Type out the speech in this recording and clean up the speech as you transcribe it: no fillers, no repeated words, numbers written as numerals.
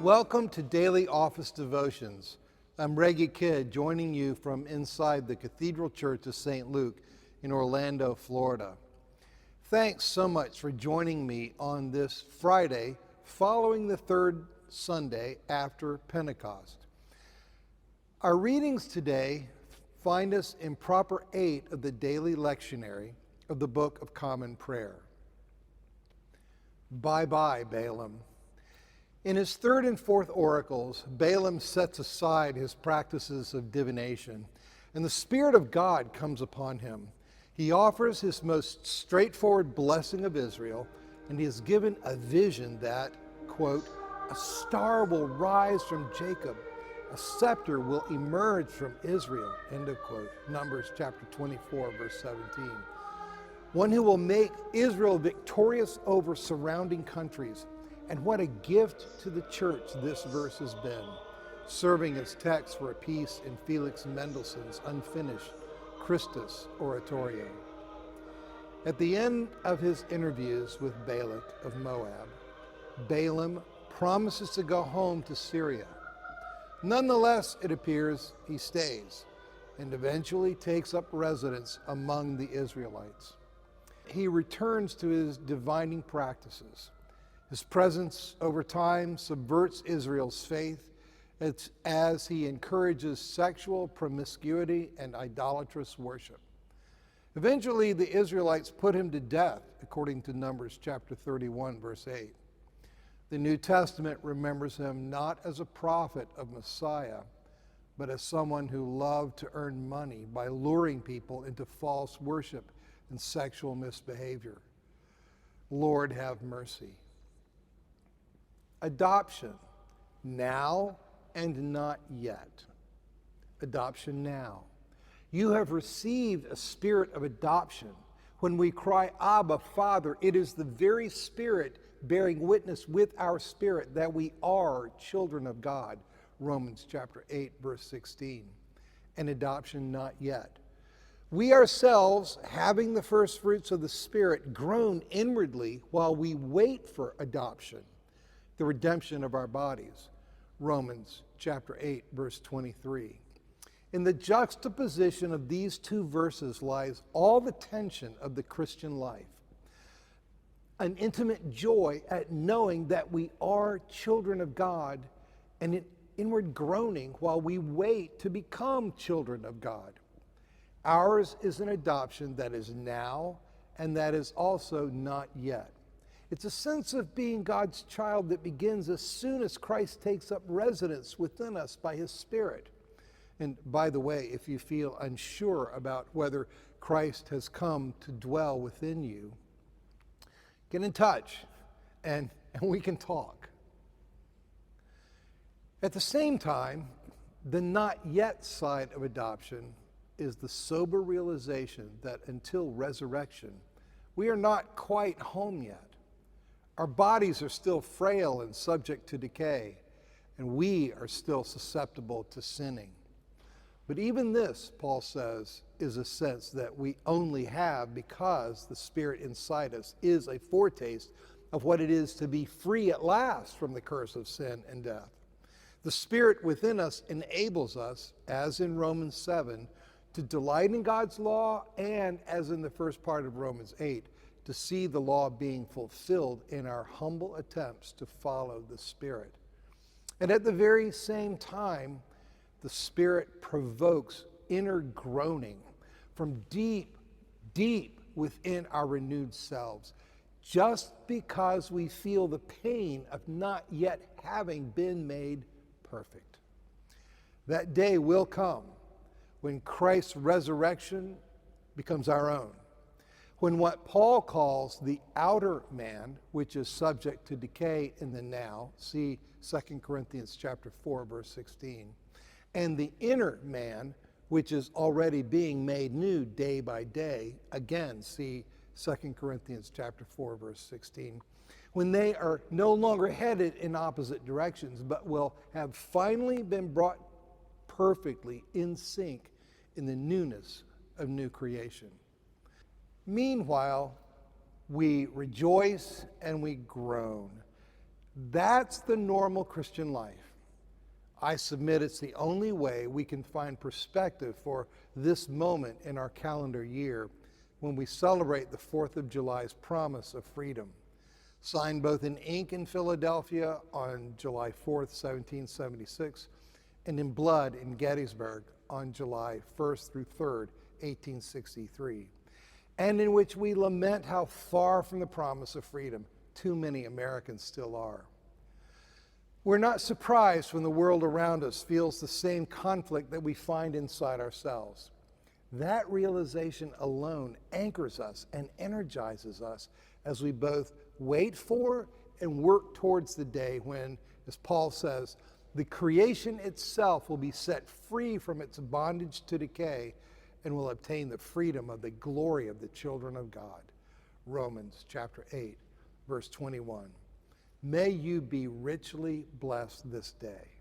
Welcome to Daily Office Devotions. I'm Reggie Kidd, joining you from inside the Cathedral Church of St. Luke in Orlando, Florida. Thanks so much for joining me on this Friday following the third Sunday after Pentecost. Our readings today find us in Proper 8 of the daily lectionary of the Book of Common Prayer. Bye-bye, Balaam. In his third and fourth oracles, Balaam sets aside his practices of divination, and the Spirit of God comes upon him. He offers his most straightforward blessing of Israel, and he is given a vision that, quote, a star will rise from Jacob, a scepter will emerge from Israel, end of quote. Numbers chapter 24, verse 17. One who will make Israel victorious over surrounding countries. And what a gift to the church this verse has been, serving as text for a piece in Felix Mendelssohn's unfinished Christus Oratorio. At the end of his interviews with Balak of Moab, Balaam promises to go home to Syria. Nonetheless, it appears he stays and eventually takes up residence among the Israelites. He returns to his divining practices. His presence over time subverts Israel's faith as he encourages sexual promiscuity and idolatrous worship. Eventually, the Israelites put him to death, according to Numbers chapter 31, verse 8. The New Testament remembers him not as a prophet of Messiah, but as someone who loved to earn money by luring people into false worship and sexual misbehavior. Lord, have mercy. Adoption, now and not yet. Adoption now. You have received a spirit of adoption. When we cry, Abba, Father, it is the very Spirit bearing witness with our spirit that we are children of God. Romans chapter 8, verse 16. And adoption not yet. We ourselves, having the first fruits of the Spirit, groan inwardly while we wait for adoption, the redemption of our bodies. Romans chapter 8, verse 23. In the juxtaposition of these two verses lies all the tension of the Christian life. An intimate joy at knowing that we are children of God, and an inward groaning while we wait to become children of God. Ours is an adoption that is now and that is also not yet. It's a sense of being God's child that begins as soon as Christ takes up residence within us by his Spirit. And by the way, if you feel unsure about whether Christ has come to dwell within you, get in touch and we can talk. At the same time, the not yet side of adoption is the sober realization that until resurrection, we are not quite home yet. Our bodies are still frail and subject to decay, and we are still susceptible to sinning. But even this, Paul says, is a sense that we only have because the Spirit inside us is a foretaste of what it is to be free at last from the curse of sin and death. The Spirit within us enables us, as in Romans 7, to delight in God's law, and as in the first part of Romans 8, to see the law being fulfilled in our humble attempts to follow the Spirit. And at the very same time, the Spirit provokes inner groaning from deep, deep within our renewed selves, just because we feel the pain of not yet having been made perfect. That day will come when Christ's resurrection becomes our own. When what Paul calls the outer man, which is subject to decay in the now, see 2 Corinthians chapter 4, verse 16, and the inner man, which is already being made new day by day, again, see 2 Corinthians chapter 4, verse 16, when they are no longer headed in opposite directions, but will have finally been brought perfectly in sync in the newness of new creation. Meanwhile, we rejoice and we groan. That's the normal Christian life. I submit it's the only way we can find perspective for this moment in our calendar year when we celebrate the 4th of July's promise of freedom, signed both in ink in Philadelphia on July 4th, 1776, and in blood in Gettysburg on July 1st through 3rd, 1863, and in which we lament how far from the promise of freedom too many Americans still are. We're not surprised when the world around us feels the same conflict that we find inside ourselves. That realization alone anchors us and energizes us as we both wait for and work towards the day when, as Paul says, the creation itself will be set free from its bondage to decay and will obtain the freedom of the glory of the children of God. Romans chapter 8, verse 21. May you be richly blessed this day.